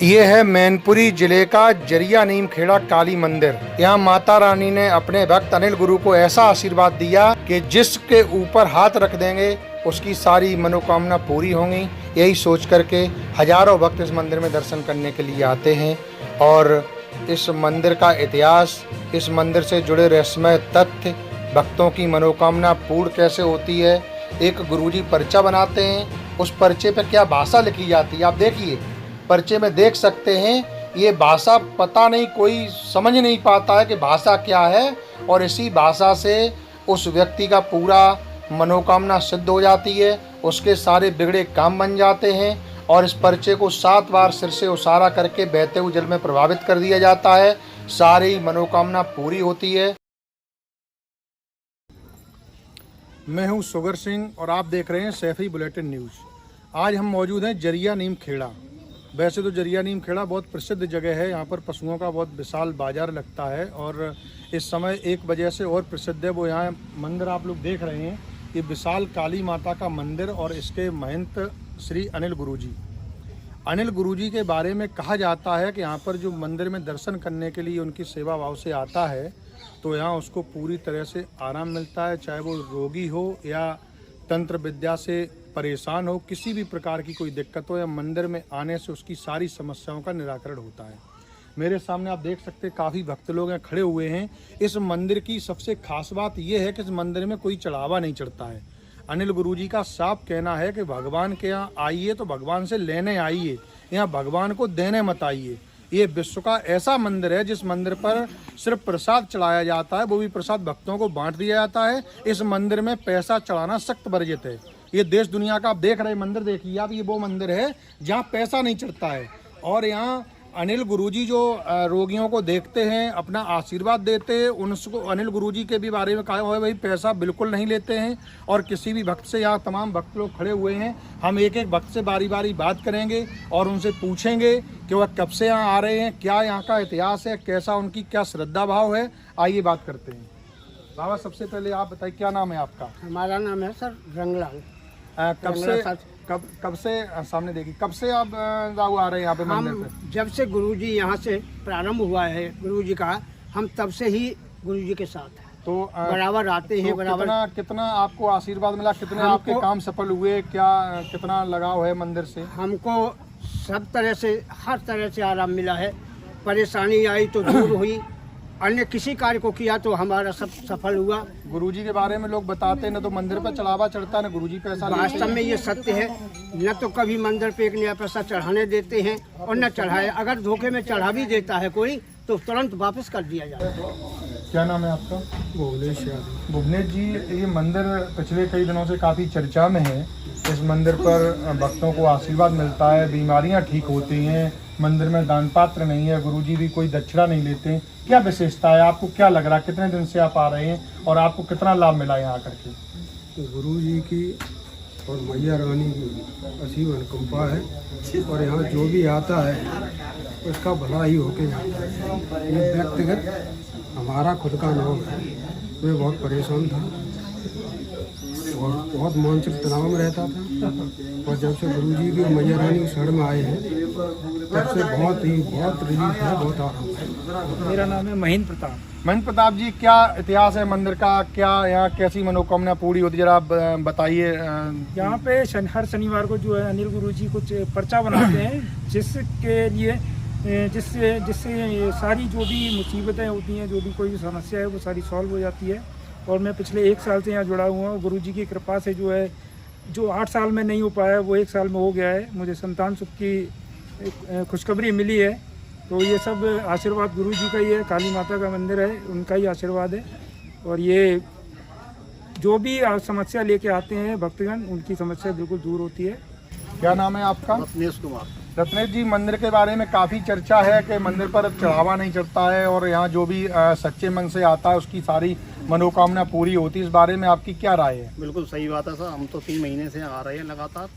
ये है मैनपुरी जिले का जरिया नीम खेड़ा काली मंदिर। यहाँ माता रानी ने अपने भक्त अनिल गुरु को ऐसा आशीर्वाद दिया कि जिसके ऊपर हाथ रख देंगे उसकी सारी मनोकामना पूरी होंगी। यही सोच करके हजारों भक्त इस मंदिर में दर्शन करने के लिए आते हैं। और इस मंदिर का इतिहास, इस मंदिर से जुड़े रहस्यमय तथ्य, भक्तों की मनोकामना पूर्ण कैसे होती है। एक गुरुजी पर्चा बनाते हैं, उस पर्चे पर क्या भाषा लिखी जाती है आप देखिए, पर्चे में देख सकते हैं। ये भाषा पता नहीं, कोई समझ नहीं पाता है कि भाषा क्या है, और इसी भाषा से उस व्यक्ति का पूरा मनोकामना सिद्ध हो जाती है, उसके सारे बिगड़े काम बन जाते हैं। और इस पर्चे को 7 बार सिर से उसारा करके बहते हुए जल में प्रभावित कर दिया जाता है, सारी मनोकामना पूरी होती है। मैं हूं सुगर सिंह और आप देख रहे हैं सैफी बुलेटिन न्यूज़। आज हम मौजूद हैं जरिया नीम खेड़ा। वैसे तो जरिया नीम खेड़ा बहुत प्रसिद्ध जगह है, यहाँ पर पशुओं का बहुत विशाल बाजार लगता है और इस समय एक वजह से और प्रसिद्ध है, वो यहाँ मंदिर आप लोग देख रहे हैं। ये विशाल काली माता का मंदिर और इसके महंत श्री अनिल गुरुजी। अनिल गुरुजी के बारे में कहा जाता है कि यहाँ पर जो मंदिर में दर्शन करने के लिए उनकी सेवा भाव से आता है तो यहाँ उसको पूरी तरह से आराम मिलता है, चाहे वो रोगी हो या तंत्र विद्या से परेशान हो, किसी भी प्रकार की कोई दिक्कत हो, या मंदिर में आने से उसकी सारी समस्याओं का निराकरण होता है। मेरे सामने आप देख सकते हैं काफ़ी भक्त लोग हैं, खड़े हुए हैं। इस मंदिर की सबसे खास बात यह है कि इस मंदिर में कोई चढ़ावा नहीं चढ़ता है। अनिल गुरुजी का साफ कहना है कि भगवान के यहाँ आइए तो भगवान से लेने आइए, यहाँ भगवान को देने मत आइए। ये विश्व का ऐसा मंदिर है जिस मंदिर पर सिर्फ प्रसाद चढ़ाया जाता है, वो भी प्रसाद भक्तों को बांट दिया जाता है। इस मंदिर में पैसा चढ़ाना सख्त वर्जित है। ये देश दुनिया का आप देख रहे मंदिर देखिए आप, ये वो मंदिर है जहाँ पैसा नहीं चढ़ता है। और यहाँ अनिल गुरुजी जो रोगियों को देखते हैं, अपना आशीर्वाद देते हैं, उनको अनिल गुरुजी के भी बारे में कहा हुआ है भाई पैसा बिल्कुल नहीं लेते हैं। और किसी भी भक्त से, यहाँ तमाम भक्त लोग खड़े हुए हैं, हम एक एक भक्त से बारी बारी बात करेंगे और उनसे पूछेंगे कि वह कब से यहाँ आ रहे हैं, क्या यहाँ का इतिहास है, कैसा उनकी क्या श्रद्धा भाव है। आइए बात करते हैं। बाबा सबसे पहले आप बताइए क्या नाम है आपका? हमारा नाम है सर रंगलाल। कब से सामने देखिए, कब से आप राहु आ रहे हैं यहाँ पे मंदिर पे? जब से गुरुजी यहाँ से प्रारंभ हुआ है गुरुजी का, हम तब से ही गुरुजी के साथ हैं। तो बराबर आते हैं। बराबर कितना आपको आशीर्वाद मिला, कितने आपके काम सफल हुए, क्या कितना लगाव है मंदिर से? हमको सब तरह से, हर तरह से आराम मिला है। परेशानी आई तो दूर हुई, अन्य किसी कार्य को किया तो हमारा सब सफल हुआ। गुरुजी के बारे में लोग बताते हैं न तो मंदिर पर चढ़ावा चढ़ता है न गुरुजी पैसा। वास्तव में ये सत्य है, न तो कभी मंदिर पे एक नया पैसा चढ़ाने देते हैं और न चढ़ाए। अगर धोखे में चढ़ा भी देता है कोई तो तुरंत वापस कर दिया जाता है। क्या नाम है आपका? भुवनेश। भुवनेश जी, ये मंदिर पिछले कई दिनों से काफ़ी चर्चा में है। इस मंदिर पर भक्तों को आशीर्वाद मिलता है, बीमारियां ठीक होती हैं, मंदिर में दान पात्र नहीं है, गुरुजी भी कोई दक्षिणा नहीं लेते। क्या विशेषता है, आपको क्या लग रहा है, कितने दिन से आप आ रहे हैं और आपको कितना लाभ मिला यहाँ आकर के? गुरुजी की और मैया रानी की असीम अनुकंपा है और यहाँ जो भी आता है उसका भला ही होके जाता है। ये व्यक्तिगत हमारा खुद का नाम है। मैं बहुत परेशान था और बहुत मानसिक तनाव में रहता था, और जब से गुरुजी की मैया रानी की शरण में आए हैं तब से बहुत रिलीफ है, बहुत आराम है। मेरा नाम है महेंद्र प्रताप। महेंद्र प्रताप जी, क्या इतिहास है मंदिर का, क्या यहाँ कैसी मनोकामना पूरी होती है, जरा आप बताइए। यहाँ पे हर शनिवार को जो है अनिल गुरुजी कुछ पर्चा बनाते हैं जिसके लिए जिससे सारी जो भी मुसीबतें होती हैं, जो भी कोई भी समस्या है वो सारी सॉल्व हो जाती है। और मैं पिछले 1 साल से यहाँ जुड़ा हुआ हूँ। गुरुजी की कृपा से जो है, जो 8 साल में नहीं हो पाया वो 1 साल में हो गया है। मुझे संतान सुख की खुशखबरी मिली है। तो ये सब आशीर्वाद गुरुजी का ही है, काली माता का मंदिर है, उनका ही आशीर्वाद है। और ये जो भी समस्या लेके आते हैं भक्तगण, उनकी समस्या बिल्कुल दूर होती है। क्या नाम है आपका? रत्नेश कुमार। रत्नेश जी, मंदिर के बारे में काफ़ी चर्चा है कि मंदिर पर चढ़ावा नहीं चढ़ता है और यहाँ जो भी सच्चे मन से आता है उसकी सारी मनोकामना पूरी होती है। इस बारे में आपकी क्या राय है? बिल्कुल सही बात है सर, हम तो 3 महीने से आ रहे हैं लगातार,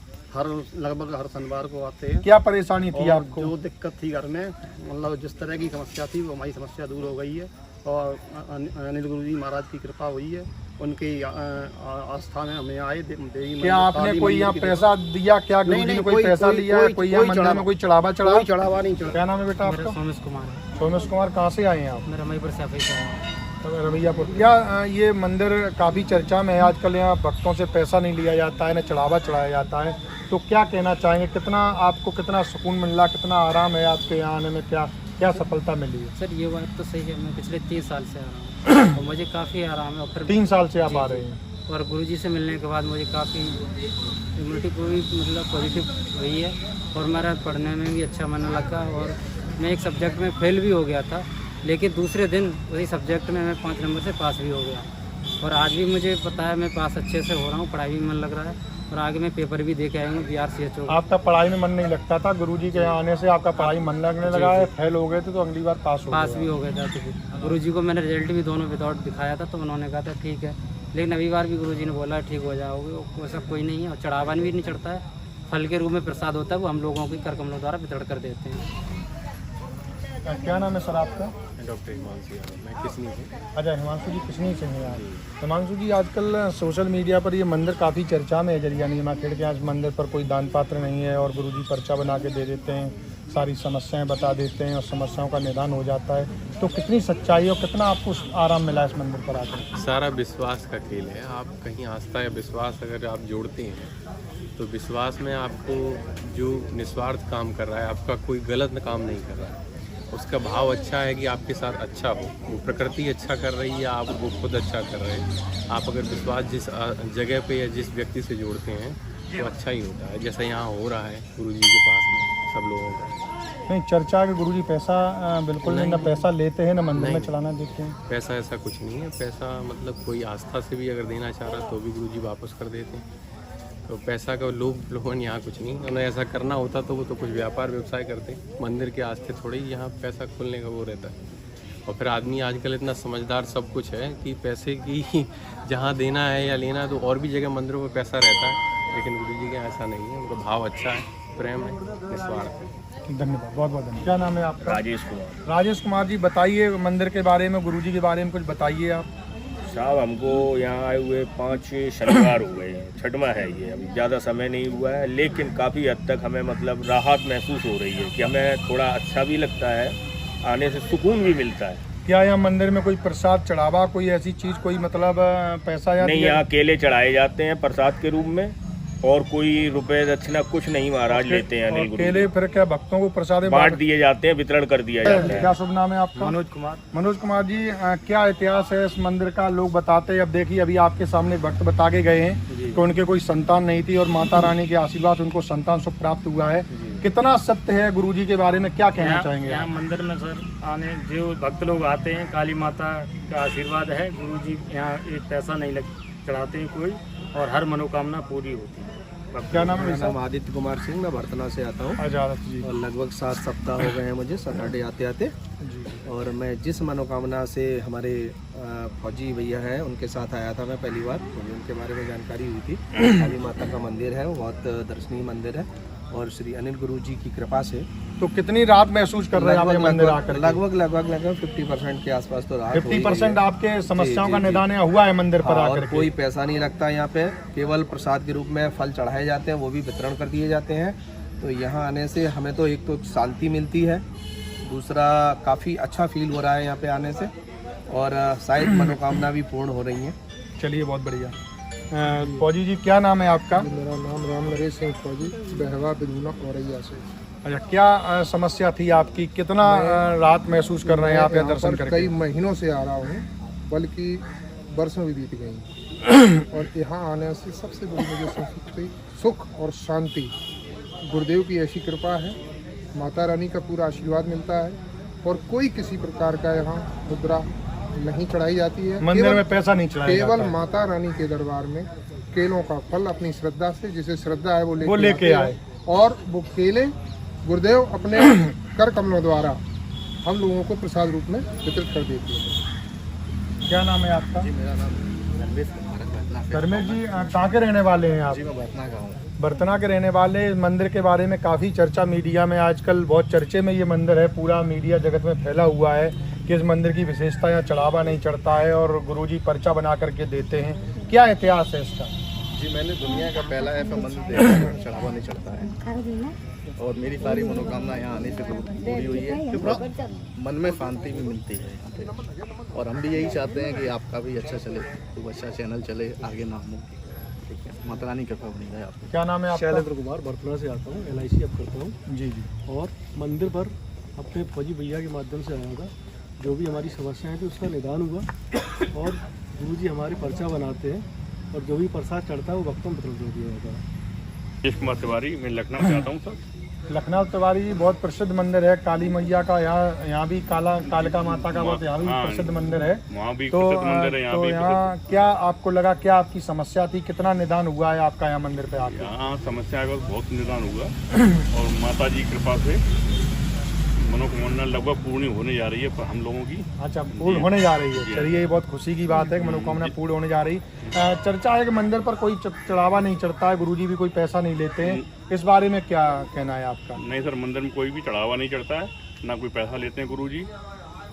लगभग हर शनिवार को आते हैं। क्या परेशानी थी आपको? जो दिक्कत थी घर में, मतलब जिस तरह की समस्या थी वो हमारी समस्या दूर हो गई है और अनिल गुरुजी महाराज की कृपा हुई है उनकी आस्था में हमें आए देवी क्या आपने कोई यहाँ पैसा दिया? क्या गुरुजी ने कोई पैसा लिया? कोई यहाँ मंदिर में कोई चढ़ावा चढ़ा? कोई चढ़ावा नहीं चढ़ा। क्या नाम है बेटा आपका? सोमेश कुमार है। सोमेश कुमार, कहाँ से आए हैं आप? मैं रमईपुर सैफई से आया हूँ। रमैयापुर। क्या ये मंदिर काफ़ी चर्चा में है आजकल, यहाँ भक्तों से पैसा नहीं लिया जाता है, न चढ़ावा चढ़ाया जाता है, तो क्या कहना चाहेंगे? कितना आपको कितना सुकून मिला, कितना आराम है आपके यहाँ आने में? क्या सफलता मिली है? सर ये बात तो सही है, मैं पिछले 30 साल से आ रहा हूँ और मुझे काफ़ी आराम है। और फिर 3 साल से आप आ रहे हैं? और गुरुजी से मिलने के बाद मुझे काफ़ी इम्यूनिटी पूरी मतलब पॉजिटिव हुई है और मेरा पढ़ने में भी अच्छा मन लगा। और मैं एक सब्जेक्ट में फेल भी हो गया था, लेकिन दूसरे दिन वही सब्जेक्ट में मैं 5 नंबर से पास भी हो गया। और आज भी मुझे पता है मैं पास अच्छे से हो रहा हूँ, पढ़ाई में मन लग रहा है और आगे मैं पेपर भी दे के आया हूँ BRCHO। आपका पढ़ाई में मन नहीं लगता था, गुरुजी के यहाँ आने से आपका पढ़ाई मन लगने लगा है? फेल हो गए थे तो अगली बार पास भी हो गया था। तो गुरुजी को मैंने रिजल्ट भी दोनों विदाउट दिखाया था, तो उन्होंने कहा था ठीक है, लेकिन अभी बार भी गुरुजी ने बोला ठीक हो जाओगे, वैसा कोई नहीं है। और चढ़ावन भी नहीं चढ़ता है, फल के रूप में प्रसाद होता है, वो हम लोगों की कर कमलों द्वारा वितरण कर देते हैं। क्या नाम है सर आपका? डॉक्टर हिमांशु यादव, मैं किसनी से। अच्छा, हिमांशु जी किसनी से हैं आप? हिमांशु जी, आजकल सोशल मीडिया पर ये मंदिर काफ़ी चर्चा में है, जरिया नीमा खेड़ के। आज मंदिर पर कोई दान पात्र नहीं है और गुरुजी पर्चा बना के दे देते हैं, सारी समस्याएं बता देते हैं और समस्याओं का निदान हो जाता है, तो कितनी सच्चाई और कितना आपको आराम मिला इस मंदिर पर आकर? सारा विश्वास का खेल है। आप कहीं आस्था या विश्वास अगर आप जोड़ते हैं तो विश्वास में आपको जो निस्वार्थ काम कर रहा है, आपका कोई गलत काम नहीं कर रहा है, उसका भाव अच्छा है कि आपके साथ अच्छा हो, वो प्रकृति अच्छा कर रही है, आप वो खुद अच्छा कर रहे हैं। आप अगर विश्वास जिस जगह पे या जिस व्यक्ति से जोड़ते हैं तो अच्छा ही होता है, जैसा यहाँ हो रहा है गुरुजी के पास में सब लोगों का। नहीं, चर्चा के गुरुजी पैसा बिल्कुल नहीं, ना पैसा लेते हैं ना मंदिर में चलाना देते हैं। पैसा ऐसा कुछ नहीं है। पैसा मतलब कोई आस्था से भी अगर देना चाह रहा तो भी गुरुजी वापस कर देते हैं। तो पैसा का लोभन यहाँ कुछ नहीं। उन्हें ऐसा करना होता तो वो तो कुछ व्यापार व्यवसाय करते। मंदिर के आस्थे थोड़ी यहाँ पैसा खोलने का वो रहता है। और फिर आदमी आजकल इतना समझदार सब कुछ है कि पैसे की जहाँ देना है या लेना है तो और भी जगह मंदिरों में पैसा रहता है, लेकिन गुरुजी के ऐसा नहीं है। उनका भाव अच्छा है, प्रेम है, निस्वार्थ है। धन्यवाद, बहुत बहुत धन्यवाद। क्या नाम है आपका? राजेश कुमार। राजेश कुमार जी, बताइए मंदिर के बारे में, गुरुजी के बारे में कुछ बताइए आप। साहब, हमको यहाँ आए हुए 5 शनिवार हो गए हैं, छठवां है ये, अभी ज़्यादा समय नहीं हुआ है, लेकिन काफ़ी हद तक हमें मतलब राहत महसूस हो रही है कि हमें थोड़ा अच्छा भी लगता है, आने से सुकून भी मिलता है। क्या यहाँ मंदिर में कोई प्रसाद चढ़ावा, कोई ऐसी चीज़, कोई मतलब पैसा या नहीं, यहाँ केले चढ़ाए जाते हैं प्रसाद के रूप में और कोई रुपए दक्षिणा कुछ नहीं महाराज लेते हैं। अनिल गुरु केले फिर क्या भक्तों को प्रसाद बांट दिए जाते हैं, वितरण कर दिया जाता है। क्या शुभ नाम है आपका? मनोज कुमार। मनोज कुमार जी, क्या इतिहास है इस मंदिर का? लोग बताते हैं, अब देखिए अभी आपके सामने भक्त बता के गए हैं कि उनके कोई संतान नहीं थी और माता रानी के आशीर्वाद उनको संतान सुख प्राप्त हुआ है। कितना सत्य है गुरुजी के बारे में, क्या कहना चाहेंगे? यहाँ मंदिर में सर आने जो भक्त लोग आते हैं, काली माता का आशीर्वाद है। गुरुजी यहाँ एक पैसा नहीं चढ़ाते हैं कोई, और हर मनोकामना पूरी होती है। क्या नाम है? मेरा नाम आदित्य कुमार सिंह, मैं भरतना से आता हूँ जी। और लगभग 7 सप्ताह हो गए हैं मुझे सैटरडे आते आते। और मैं जिस मनोकामना से हमारे फौजी भैया हैं उनके साथ आया था मैं पहली बार, मुझे उनके बारे में जानकारी हुई थी। काली माता का मंदिर है, वो बहुत दर्शनीय मंदिर है और श्री अनिल गुरु जी की कृपा से। तो कितनी राहत महसूस कर रहे हैं आप ये मंदिर आकर? लगभग 50% के आसपास तो राहत 50% आपके समस्याओं का निदान हुआ है मंदिर पर आकर? और कोई पैसा नहीं लगता यहाँ पे, केवल प्रसाद के रूप में फल चढ़ाए जाते हैं, वो भी वितरण कर दिए जाते हैं। तो यहाँ आने से हमें तो एक तो शांति मिलती है, दूसरा काफ़ी अच्छा फील हो रहा है यहाँ पे आने से, और शायद मनोकामना भी पूर्ण हो रही है। चलिए, बहुत बढ़िया। फौजी जी, क्या नाम है आपका? मेरा नाम राम नरेश सिंह फौजी, बहवा बिधुना औरैया से। अच्छा, क्या समस्या थी आपकी? कितना राहत महसूस कर रहे हैं आप यहाँ दर्शन करके? कई महीनों से आ रहा हूँ, बल्कि वर्षों भी बीत गई और यहाँ आने से सबसे बड़ी मुझे संतुष्टि, सुख और शांति, गुरुदेव की ऐसी कृपा है, माता रानी का पूरा आशीर्वाद मिलता है और कोई किसी प्रकार का यहाँ मुद्रा नहीं चढ़ाई जाती है। मंदिर में पैसा नहीं चढ़ाया केवल जाता है। माता रानी के दरबार में केलों का फल अपनी श्रद्धा से, जिसे श्रद्धा है वो लेके आए और वो केले गुरुदेव अपने कर कमलों द्वारा हम लोगों को प्रसाद रूप में वितरित कर देते हैं। क्या नाम है आपका? मेरा नाम धर्मेश कुमार है। धर्मेश जी, कहाँ के रहने वाले हैं आप? मैं भरतना का हूँ। बर्तना के रहने वाले इस मंदिर के बारे में काफ़ी चर्चा मीडिया में आजकल बहुत चर्चे में ये मंदिर है, पूरा मीडिया जगत में फैला हुआ है कि इस मंदिर की विशेषता यहाँ चढ़ावा नहीं चढ़ता है और गुरुजी पर्चा बना करके देते हैं। क्या इतिहास है इसका? जी, मैंने दुनिया का पहला ऐसा मंदिर देखा है चढ़ावा नहीं चढ़ता है और मेरी सारी मनोकामना यहाँ आने से पूरी हुई है। मन में शांति भी मिलती है यहाँ पे और हम भी यही चाहते हैं कि आपका भी अच्छा चले, खूब अच्छा चैनल चले, आगे नाम हो। ठीक है, माता रानी कृपा बनी रहे आपको। क्या नाम है आपका? शैलेंद्र कुमार, बर्तना से आता हूँ, LIC अब करता हूँ। जी जी। और मंदिर पर अपने फौजी भैया के माध्यम से आया था, जो भी हमारी समस्याएं थी उसका निदान हुआ और गुरुजी हमारे पर्चा बनाते हैं और जो भी प्रसाद चढ़ता है वो भक्तों में वितरण कर दिया जाता है। राजेश कुमार तिवारी, मैं लखनऊ से आता हूँ सर। लखनऊ तिवारी जी, बहुत प्रसिद्ध मंदिर है काली मैया का, यहाँ भी कालिका माता का बहुत यहाँ भी प्रसिद्ध मंदिर है। वहाँ भी तो प्रसिद्ध मंदिर है, तो यहाँ क्या आपको लगा, क्या आपकी समस्या थी, कितना निदान हुआ है आपका यहाँ मंदिर पे आके? यहाँ समस्या का बहुत निदान हुआ और माता जी कृपा से मनोकामना लगभग पूर्ण होने जा रही है पर हम लोगों की। अच्छा, पूर्ण होने जा रही है, चलिए ये बहुत खुशी की बात है कि मनोकामना पूर्ण होने जा रही। चर्चा है कि मंदिर पर कोई चढ़ावा नहीं चढ़ता है, गुरुजी भी कोई पैसा नहीं लेते हैं, इस बारे में क्या कहना है आपका? नहीं सर, मंदिर में कोई भी चढ़ावा नहीं चढ़ता है, ना कोई पैसा लेते हैं गुरुजी।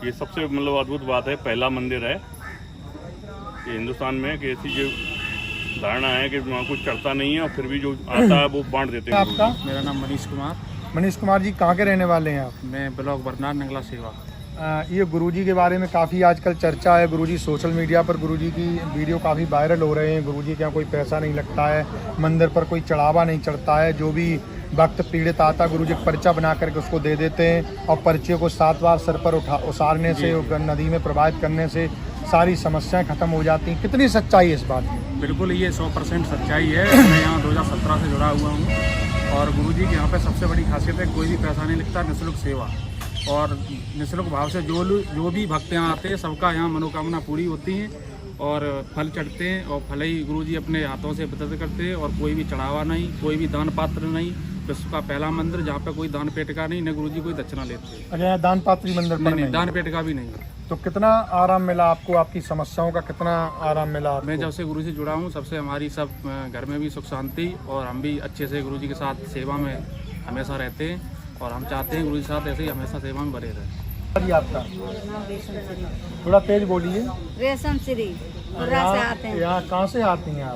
ये सबसे मतलब अद्भुत बात है, पहला मंदिर है ये हिंदुस्तान में कि ऐसी जो धारणा है कि वहाँ कुछ चढ़ता नहीं है और फिर भी जो आता है वो बांट देते हैं। आपका? मेरा नाम मनीष कुमार। मनीष कुमार जी, कहाँ के रहने वाले हैं आप? मैं ब्लॉक बरनार नंगला सेवा। ये गुरुजी के बारे में काफ़ी आजकल चर्चा है, गुरुजी सोशल मीडिया पर गुरुजी की वीडियो काफ़ी वायरल हो रहे हैं। गुरुजी के यहाँ कोई पैसा नहीं लगता है, मंदिर पर कोई चढ़ावा नहीं चढ़ता है, जो भी भक्त पीड़ित आता गुरुजी पर्चा बना करके उसको दे देते हैं और पर्चे को 7 बार सर पर उतारने से, नदी में प्रवाहित करने से सारी समस्याएं खत्म हो जाती हैं। कितनी सच्चाई है इस बात में? बिल्कुल, ये 100% सच्चाई है। मैं यहाँ 2017 से जुड़ा हुआ हूँ और गुरुजी के यहाँ पे सबसे बड़ी खासियत है कोई भी पैसा नहीं लगता, निःशुल्क सेवा और निःशुल्क भाव से जो भी भक्त यहाँ आते हैं सबका यहाँ मनोकामना पूरी होती है और फल चढ़ते हैं और फल ही गुरुजी अपने हाथों से वितरित करते हैं और कोई भी चढ़ावा नहीं, कोई भी दान पात्र नहीं। विश्व का पहला मंदिर जहाँ पे कोई दान पेट का नहीं, न गुरुजी कोई दक्षिणा लेते हैं। अच्छा, दान पात्री मंदिर पर नहीं, दान पेट का भी नहीं। तो कितना आराम मिला आपको, आपकी समस्याओं का कितना आराम मिला आपको? मैं जब से गुरु से जुड़ा हूँ सबसे हमारी सब घर में भी सुख शांति और हम भी अच्छे से गुरु जी के साथ सेवा में हमेशा रहते हैं और हम चाहते हैं गुरु जी के साथ ऐसे ही हमेशा सेवा में बने रहें। आपका थोड़ा तेज बोलिए। रेशम श्री कुर्रा से आते हैं। यहाँ कहाँ से आती हैं आप?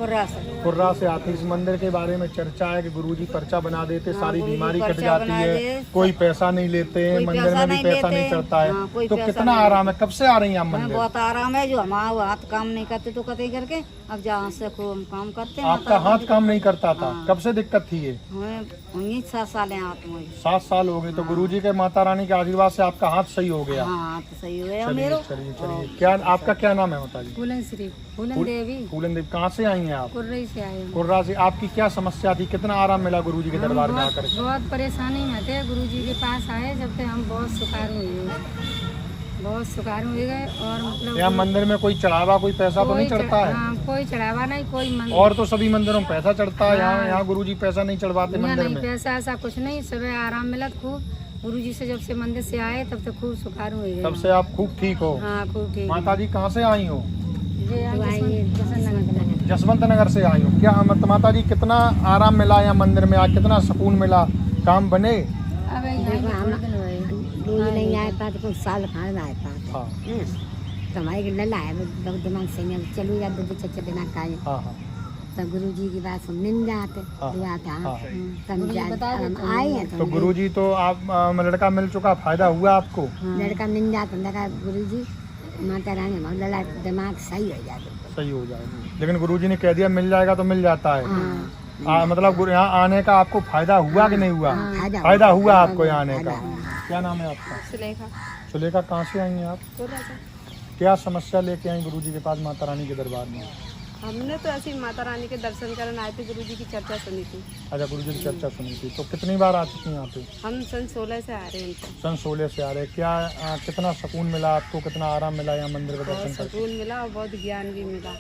कुर्रा से आती हैं। इस मंदिर के बारे में चर्चा है कि गुरुजी पर्चा बना देते, सारी बीमारी कट जाती है, कोई पैसा नहीं लेते हैं, मंदिर में भी पैसा नहीं चढ़ता है। तो कितना आराम है? कब से आ रही हैं आप मंदिर? बहुत आराम है, जो हमारा हाथ काम नहीं करते तो कतई करके अब जहाँ से खूब काम करते हैं। आपका हाथ काम नहीं करता था, कब से दिक्कत थी ये? हमें 7 साल है हाथ में। 7 साल हो गए। तो गुरुजी के माता रानी के आशीर्वाद से आपका हाथ सही हो गया? हाँ, तो सही हो गया। चलिए। क्या आपका क्या नाम है माता जी? फूलन देवी। फूलन देवी, कहाँ से आई हैं आप? कुर्रा से आए। कुर्रा से। आपकी क्या समस्या थी, कितना आराम मिला गुरुजी के दरबार में आकर? बहुत परेशानी में थे, गुरुजी के पास आए जब से हम बहुत सुखार हुए गए और मतलब यहाँ मंदिर में कोई चढ़ावा, कोई पैसा तो नहीं चढ़ता है? कोई चढ़ावा नहीं, कोई मंदिर। और तो सभी मंदिरों में पैसा चढ़ता है, यहाँ गुरुजी पैसा नहीं चढ़वाते मंदिर में? पैसा ऐसा कुछ नहीं, सुबह आराम मिला खूब गुरुजी से। जब से मंदिर से आए तब तक खूब सुखार हुए गए। तब से आप खूब ठीक हो? हाँ, खूब ठीक। माता जी कहाँ से आई हो? जसवंत नगर से आई हो। क्या माता जी कितना आराम मिला यहाँ मंदिर में, आज कितना सुकून मिला? काम बने? नहीं आए पास कुछ साल खाने आए पास हमारे के लल्ला है दिमाग से नहीं चलू जा 2-4 दिन का। तब गुरुजी की बात सुन जाते हम आए हैं। तो गुरुजी तो आप लड़का मिल चुका, फायदा हुआ आपको? लड़का मिल जाता गुरुजी माता रानी लल्ला दिमाग सही हो जाए। सही हो जाए, लेकिन गुरुजी ने कह दिया मिल जाएगा तो मिल जाता है। मतलब यहाँ आने का आपको फायदा हुआ कि नहीं हुआ? फायदा हुआ आपको यहाँ आने का। क्या नाम है आपका? सुलेखा। कहाँ से आई हैं आप? क्या समस्या लेके आई गुरुजी के पास माता रानी के दरबार में? हमने तो ऐसी माता रानी के दर्शन करने आए थे, गुरुजी की चर्चा सुनी थी। अच्छा, गुरुजी की चर्चा सुनी थी। तो कितनी बार आ चुकी हैं यहाँ पे? हम सन 16 से आ रहे हैं। सन 16 से आ रहे हैं। क्या कितना सुकून मिला आपको, कितना आराम मिला यहाँ मंदिर का दर्शन करके? सुकून मिला और बहुत ज्ञान भी मिला।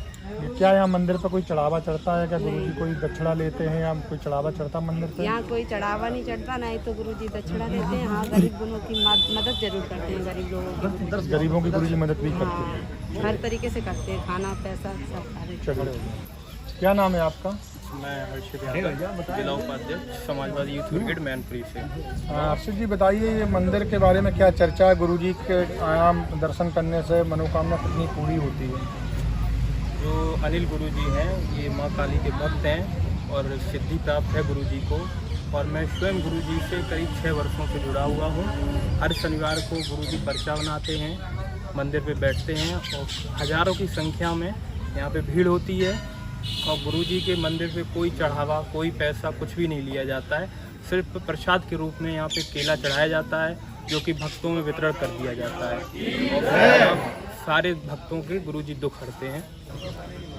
क्या यहाँ मंदिर पर कोई चढ़ावा चढ़ता है? क्या गुरुजी कोई दक्षिणा लेते हैं या कोई चढ़ावा चढ़ता मंदिर पे? यहाँ कोई चढ़ावा नहीं चढ़ता, नहीं तो गुरुजी दक्षिणा देते हैं। हाँ, गरीब लोगों की मदद जरूर करते हैं, गरीब लोगों की। गरीबों की गुरुजी मदद भी करते हैं? हर तरीके से करते हैं, खाना पैसा सब। क्या नाम है आपका? मैं हर्षित यादव, जिला उपाध्यक्ष समाजवादी यूथ ब्रिगेड मैनपुरी से। हर्षित जी बताइए, ये मंदिर के बारे में क्या चर्चा है? गुरुजी के आयाम दर्शन करने से मनोकामना कितनी पूरी होती है? जो अनिल गुरुजी हैं ये माँ काली के भक्त हैं और सिद्धि प्राप्त है गुरुजी को। और मैं स्वयं गुरुजी से करीब 6 वर्षों से जुड़ा हुआ हूँ। हर शनिवार को गुरुजी पर्चा बनाते हैं, मंदिर पे बैठते हैं और हज़ारों की संख्या में यहाँ पे भीड़ होती है। और गुरुजी के मंदिर पे कोई चढ़ावा, कोई पैसा, कुछ भी नहीं लिया जाता है। सिर्फ प्रसाद के रूप में यहाँ पे केला चढ़ाया जाता है, जो कि भक्तों में वितरण कर दिया जाता है। और सारे भक्तों के गुरुजी दुख हरते हैं।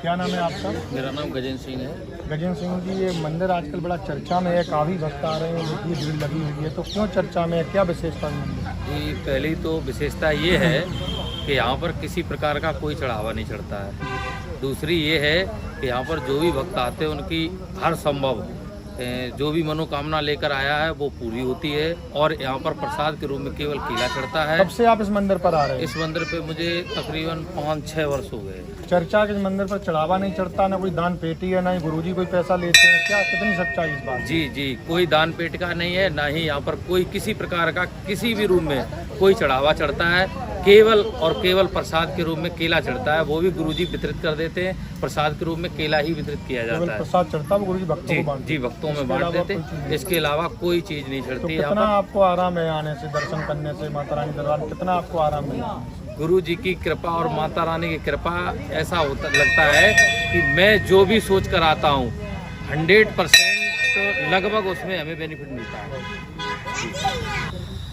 क्या नाम है आपका? मेरा नाम गजेंद्र सिंह है। गजेंद्र सिंह जी, ये मंदिर आजकल बड़ा चर्चा में है, काफ़ी भक्त आ रहे हैं, इतनी भीड़ लगी हुई है, तो क्यों चर्चा में है? क्या विशेषता है मंदिर? जी, पहली तो विशेषता ये है कि यहाँ पर किसी प्रकार का कोई चढ़ावा नहीं चढ़ता है। दूसरी ये है कि यहाँ पर जो भी भक्त आते हैं उनकी हर संभव जो भी मनोकामना लेकर आया है वो पूरी होती है। और यहाँ पर प्रसाद के रूप में केवल केला चढ़ता है। कब से आप इस मंदिर पर आ रहे हैं? इस मंदिर पे मुझे तकरीबन 5-6 वर्ष हो गए। चर्चा के इस मंदिर पर चढ़ावा नहीं चढ़ता, ना कोई दान पेटी है, ना ही गुरुजी कोई पैसा लेते हैं, क्या कितनी सच्चाई इस बात? जी, कोई दान पेट का नहीं है, ना ही यहाँ पर कोई किसी प्रकार का किसी भी रूप में कोई चढ़ावा चढ़ता है। केवल और केवल प्रसाद के रूप में केला चढ़ता है, वो भी गुरुजी वितरित कर देते हैं। प्रसाद के रूप में केला ही वितरित किया जाता है। प्रसाद चढ़ता है वो गुरुजी भक्तों को बांटते हैं। जी, भक्तों में बांट देते हैं। इसके अलावा कोई चीज़ नहीं चढ़ती। तो कितना आपको आराम है आने से, दर्शन करने से माता रानी दरबार? कितना आपको आराम मिला? गुरु जी की कृपा और माता रानी की कृपा ऐसा लगता है कि मैं जो भी सोच कर आता हूँ 100% लगभग उसमें हमें बेनिफिट मिलता है।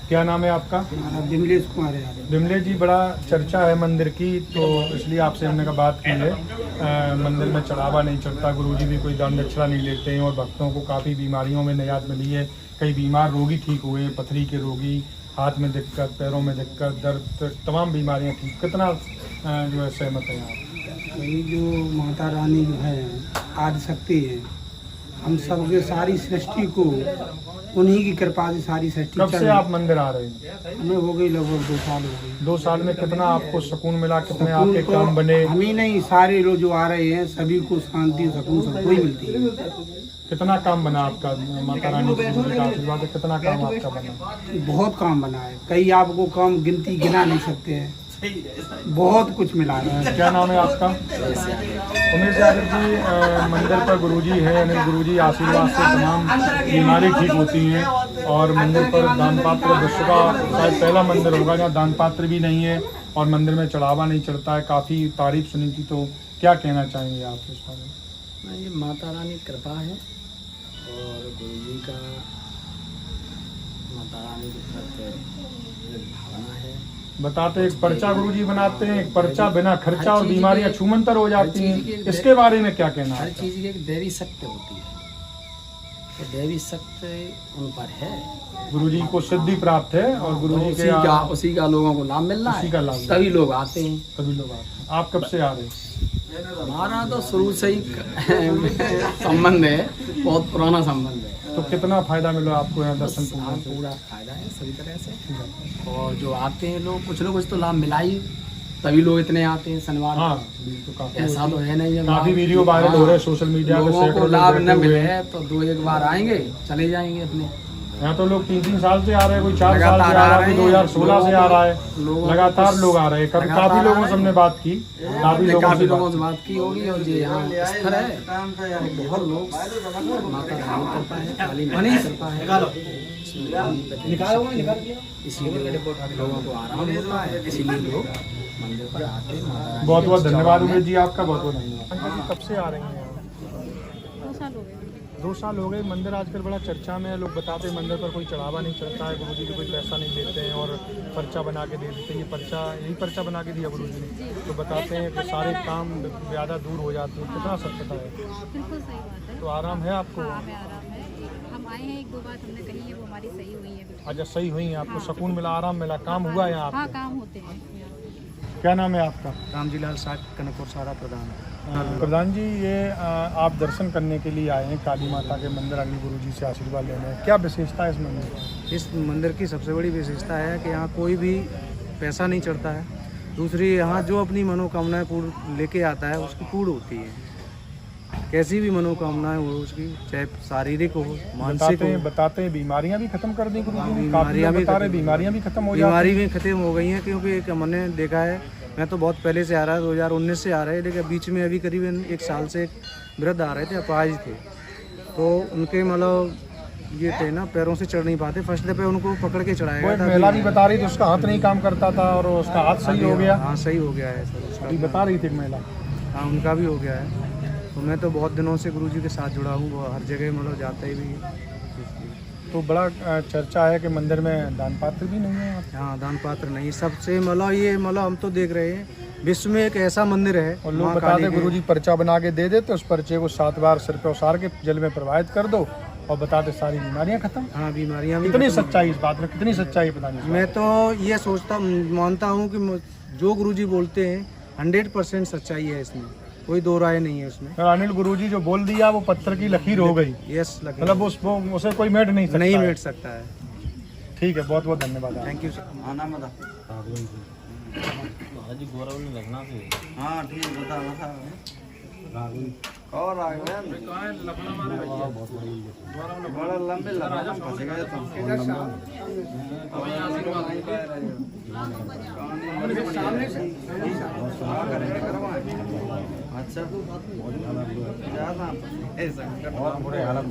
क्या नाम है आपका? विमलेश कुमार यादव। विमलेश जी, बड़ा चर्चा है मंदिर की, तो इसलिए आपसे हमने बात की है। मंदिर में चढ़ावा नहीं चढ़ता, गुरुजी भी कोई दान दक्षिणा नहीं लेते हैं और भक्तों को काफ़ी बीमारियों में निजात मिली है। कई बीमार रोगी ठीक हुए, पथरी के रोगी, हाथ में दिक्कत, पैरों में दिक्कत, दर्द, तमाम बीमारियां ठीक। कितना जो है सहमत है आप? वही जो माता रानी जो है आदि शक्ति है, हम सबके सारी सृष्टि को उन्हीं की कृपा से सारी सृष्टि। कब से आप मंदिर आ रहे हैं? हमें हो गई लगभग 2 साल हो गई। 2 साल में कितना आपको सुकून मिला? कितने आपके काम बने? हम ही नहीं, सारे लोग जो आ रहे हैं सभी को शांति सुकून सबको ही मिलती है। कितना काम बना आपका माता रानी का आशीर्वाद? कितना काम आपका बना? बहुत काम बना है, कई आपको काम गिनती गिना नहीं सकते हैं, बहुत कुछ मिला है। क्या नाम है आपका? उमेश यादव जी, मंदिर पर गुरुजी है, अनिल गुरुजी आशीर्वाद से तमाम बीमारी ठीक होती हैं। और मंदिर पर दान पात्र, विश्व का शायद पहला मंदिर होगा जहाँ दान पात्र भी नहीं है और मंदिर में चढ़ावा नहीं चढ़ता है। काफ़ी तारीफ सुनी थी, तो क्या कहना चाहेंगे आप इस बारे में? ये माता रानी कृपा है और गुरुजी का माता रानी के प्रति भावना है। बताते एक पर्चा गुरुजी बनाते हैं, एक पर्चा बिना खर्चा और बीमारियां छूमंतर हो जाती हैं, इसके बारे में क्या कहना है? हर चीज़ की एक दैवी शक्ति होती है, तो दैवी शक्ति उन पर है। गुरुजी को सिद्धि प्राप्त है और गुरुजी के उसी का लोगों को लाभ मिल रहा है, उसी का लाभ, सभी लोग आते हैं। सभी लोग आते हैं। आप कब से आ रहे हैं? हमारा तो शुरू से ही संबंध है, बहुत पुराना संबंध है। तो कितना फायदा मिला आपको यहाँ दर्शन? पूरा फायदा है सभी तरह से। और जो आते हैं लोग, कुछ ना कुछ तो लाभ मिला ही, तभी लोग इतने आते हैं शनिवार। हाँ, तो काफी ऐसा तो है नहीं, काफी वीडियो वायरल हो रहे हैं सोशल मीडिया पे। लोगों को लाभ न मिले तो 2-1 बार आएंगे, चले जाएंगे अपने। यहाँ तो लोग 3-3 साल से आ रहे हैं, कोई 4 साल से आ रहा है, 2016 से आ रहा है, लगातार लोग आ रहे हैं। काफी लोगों से हमने बात की, काफी लोगों से बात की होगी। और ये यहाँ स्थल है, बहुत लोग माता रानी करता है, काली माता करता है, इसीलिए लोगों को आराम होता है, इसीलिए लोग मंदिर पर आते हैं। बहुत बहुत धन्यवाद उमेश जी, आपका बहुत बहुत धन्यवाद। कब से आ रही हैं? 2 साल हो गए। मंदिर आजकल बड़ा चर्चा में है, लोग बताते हैं मंदिर पर कोई चढ़ावा नहीं चढ़ता है, गुरुजी को कोई पैसा नहीं देते हैं और पर्चा बना के दे देते हैं। ये पर्चा, यही पर्चा बना के दिया गुरुजी ने, तो बताते हैं कि सारे काम ज़्यादा दूर हो जाते हैं। कितना सत्यता है? बिल्कुल सही बात है। तो आराम है आपको? हाँ, हमें आराम है। हम आए हैं, 1-2 बात हमने कही है, वो हमारी सही हुई है। अच्छा, सही हुई है, आपको सुकून मिला, आराम मिला, काम हुआ यहाँ? हाँ, काम होते हैं। क्या नाम है आपका? रामजीलाल साग, कनकपुर सारा प्रधान। प्रधान जी, ये आप दर्शन करने के लिए आए हैं काली माता के मंदिर, अनिल गुरुजी से आशीर्वाद लेने। क्या विशेषता है इस मंदिर की? इस मंदिर की सबसे बड़ी विशेषता है कि यहाँ कोई भी पैसा नहीं चढ़ता है। दूसरी, यहाँ जो अपनी मनोकामनाएं पूर्ण लेके आता है उसकी पूर्ण होती है। कैसी भी मनोकामनाएं हो उसकी, चाहे शारीरिक हो मानसिक हो। बताते हैं बीमारियां भी खत्म कर दी गुरुजी ने। बीमारियां भी बता रहे बीमारियां भी खत्म हो जाती बीमारी भी खत्म हो गई हैं, क्योंकि एक हमने देखा है, मैं तो बहुत पहले से आ रहा है, 2019 से आ रहा है, लेकिन बीच में अभी करीबन 1 साल से एक वृद्ध आ रहे थे, अपाहिज थे, तो उनके मतलब ये थे ना, पैरों से चढ़ नहीं पाते, फर्स्ट डे पे उनको पकड़ के चढ़ाया गया था। महिला भी बता रही थी उसका हाथ नहीं काम करता था और उसका हाथ सही हो गया। हाँ सही हो गया है सर उसका, अभी बता रही थी महिला। हाँ उनका भी हो गया है। तो मैं तो बहुत दिनों से गुरुजी के साथ जुड़ा हूँ, वो हर जगह मतलब जाते भी। तो बड़ा चर्चा है कि मंदिर में दान पात्र भी नहीं है। हाँ दान पात्र नहीं, सबसे मतलब ये मतलब हम तो देख रहे हैं विश्व में एक ऐसा मंदिर है। और लोग बताते गुरुजी पर्चा बना के दे देते, उस पर्चे को 7 बार सिर पे उसार के जल में प्रवाहित कर दो और बताते सारी बीमारियां खत्म। हाँ बीमारियां भी कितनी सच्चाई इस बात में, कितनी सच्चाई पता नहीं। मैं तो ये मानता हूँ कि जो गुरुजी बोलते हैं 100% सच्चाई है, इसमें कोई दो राय नहीं है उसमें। अनिल गुरुजी जो बोल दिया वो पत्थर की लकीर हो गई। यस, मतलब उसे कोई मेट नहीं सकता। नहीं मेट सकता है। ठीक है, बहुत बहुत धन्यवाद। Thank you sir. गौरव ने लगना से। हाँ ठीक है, बता और आ गया बड़ा लंबे लगा फंस गए अच्छा बहुत बुरे हालत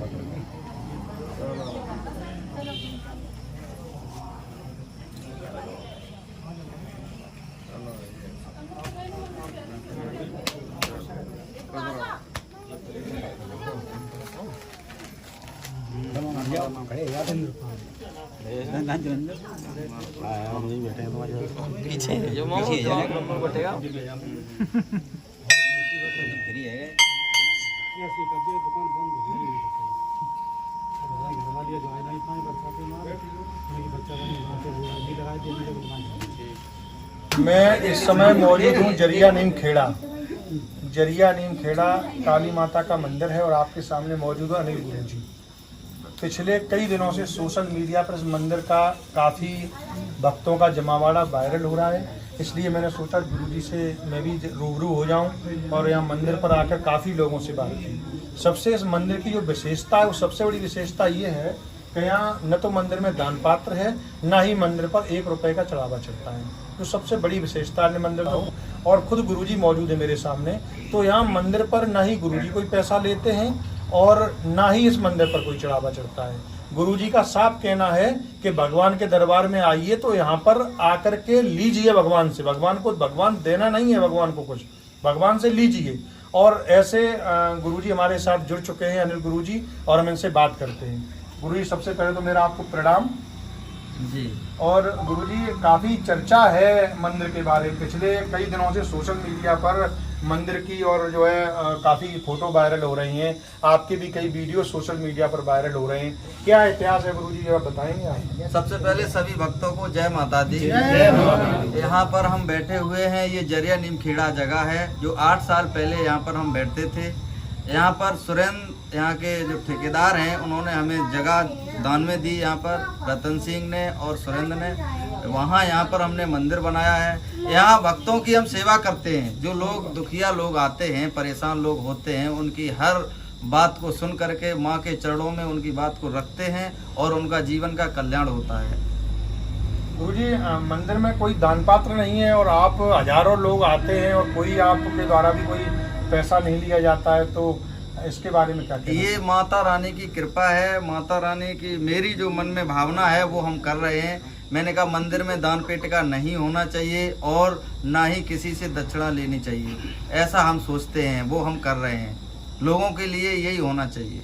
पीछे जो नंबर बटेगा मैं इस समय मौजूद हूँ जरिया नीम खेड़ा। जरिया नीम खेड़ा काली माता का मंदिर है और आपके सामने मौजूद है अनिल गुरुजी। पिछले कई दिनों से सोशल मीडिया पर इस मंदिर का काफ़ी भक्तों का जमावड़ा वायरल हो रहा है, इसलिए मैंने सोचा गुरुजी से मैं भी रूबरू हो जाऊं और यहाँ मंदिर पर आकर काफ़ी लोगों से बात की। सबसे इस मंदिर की जो विशेषता है, वो सबसे बड़ी विशेषता ये है कि यहाँ न तो मंदिर में दान पात्र है, न ही मंदिर पर 1 रुपये का चढ़ावा चढ़ता है, जो सबसे बड़ी विशेषता है मंदिर को। और खुद गुरुजी मौजूद है मेरे सामने, तो यहाँ मंदिर पर न ही गुरुजी कोई पैसा लेते हैं और ना ही इस मंदिर पर कोई चढ़ावा चढ़ता है। गुरुजी का साफ कहना है कि भगवान के दरबार में आइए तो यहाँ पर आकर के लीजिए भगवान से। भगवान देना नहीं है, भगवान को कुछ, भगवान से लीजिए। और ऐसे गुरुजी हमारे साथ जुड़ चुके हैं, अनिल गुरुजी, और हम इनसे बात करते हैं। गुरुजी सबसे पहले तो मेरा आपको प्रणाम जी। और गुरुजी काफ़ी चर्चा है मंदिर के बारे में, पिछले कई दिनों से सोशल मीडिया पर मंदिर की और जो है काफ़ी फोटो वायरल हो रही हैं, आपके भी कई वीडियो सोशल मीडिया पर वायरल हो रहे हैं। क्या इतिहास है गुरुजी, जरा बताएंगे आप? सबसे पहले सभी भक्तों को जय माता दी। यहाँ पर हम बैठे हुए हैं, ये जरिया नीम खेड़ा जगह है, जो 8 साल पहले यहाँ पर हम बैठते थे। यहाँ पर सुरेंद्र, यहाँ के जो ठेकेदार हैं, उन्होंने हमें जगह दान में दी, यहाँ पर रतन सिंह ने और सुरेंद्र ने। वहाँ यहाँ पर हमने मंदिर बनाया है। यहाँ भक्तों की हम सेवा करते हैं, जो लोग दुखिया लोग आते हैं, परेशान लोग होते हैं, उनकी हर बात को सुन करके माँ के चरणों में उनकी बात को रखते हैं और उनका जीवन का कल्याण होता है। गुरुजी मंदिर में कोई दान पात्र नहीं है और आप हजारों लोग आते हैं और कोई आपके द्वारा भी कोई पैसा नहीं लिया जाता है, तो इसके बारे में क्या कहना? ये माता रानी की कृपा है, माता रानी की मेरी जो मन में भावना है वो हम कर रहे हैं। मैंने कहा मंदिर में दान पेट का नहीं होना चाहिए और ना ही किसी से दक्षिणा लेनी चाहिए, ऐसा हम सोचते हैं, वो हम कर रहे हैं। लोगों के लिए यही होना चाहिए।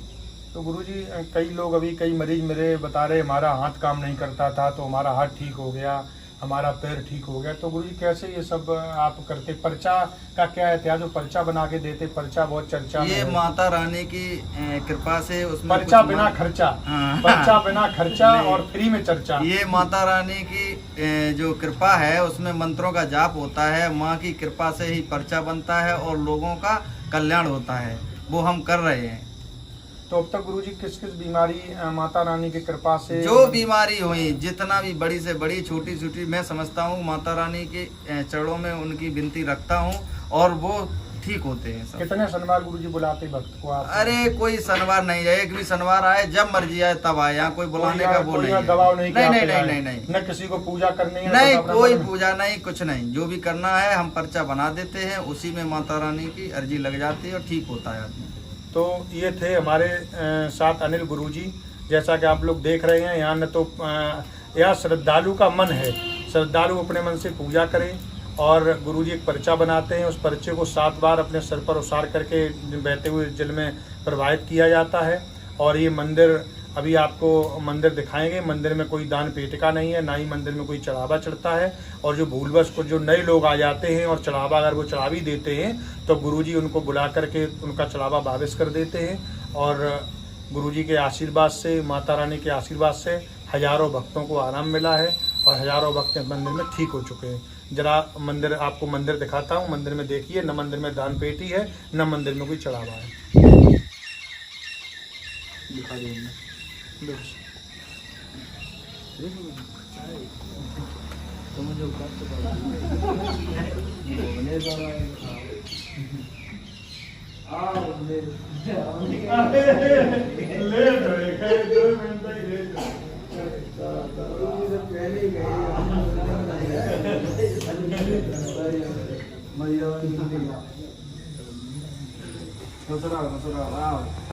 तो गुरुजी कई लोग, अभी कई मरीज मेरे बता रहे हमारा हाथ काम नहीं करता था तो हमारा हाथ ठीक हो गया, हमारा पैर ठीक हो गया, तो गुरुजी कैसे ये सब आप करते? पर्चा का क्या इतिहास, जो पर्चा बना के देते, पर्चा बहुत चर्चा ये में माता रानी की कृपा से उसमें पर्चा बिना खर्चा, पर्चा बिना खर्चा और फ्री में चर्चा। ये माता रानी की जो कृपा है उसमें मंत्रों का जाप होता है, माँ की कृपा से ही पर्चा बनता है और लोगों का कल्याण होता है, वो हम कर रहे हैं। तो अब तक गुरुजी किस किस बीमारी माता रानी की कृपा से, जो बीमारी हुई, जितना भी बड़ी से बड़ी छोटी छोटी, मैं समझता हूँ माता रानी के चरणों में उनकी विनती रखता हूँ और वो ठीक होते हैं सब। कितने शनिवार गुरुजी बुलाते भक्त को आप? अरे कोई शनिवार नहीं है, एक भी शनिवार आए, जब मर्जी आए तब आए, यहाँ कोई बुलाने का वो नहीं है। दबाव नहीं, नहीं, न किसी को पूजा करनी है, नहीं कोई पूजा नहीं, कुछ नहीं, जो भी करना है हम पर्चा बना देते हैं, उसी में माता रानी की अर्जी लग जाती है और ठीक होता है आदमी। तो ये थे हमारे साथ अनिल गुरुजी। जैसा कि आप लोग देख रहे हैं, यहाँ न तो यहाँ श्रद्धालु का मन है, श्रद्धालु अपने मन से पूजा करें और गुरुजी एक पर्चा बनाते हैं, उस पर्चे को 7 बार अपने सर पर उसार करके बहते हुए जल में प्रवाहित किया जाता है। और ये मंदिर, अभी आपको मंदिर दिखाएंगे, मंदिर में कोई दान पेटिका नहीं है, ना ही मंदिर में कोई चढ़ावा चढ़ता है। और जो भूलवश को जो नए लोग आ जाते हैं और चढ़ावा अगर वो चढ़ा भी देते हैं तो गुरुजी उनको बुला करके उनका चढ़ावा वापस कर देते हैं। और गुरुजी के आशीर्वाद से, माता रानी के आशीर्वाद से हजारों भक्तों को आराम मिला है और हजारों भक्त मंदिर में ठीक हो चुके हैं। जरा मंदिर, आपको मंदिर दिखाता हूँ। मंदिर में देखिए, न मंदिर में दान पेटी है, न मंदिर में कोई चढ़ावा है। दिखा मसुरा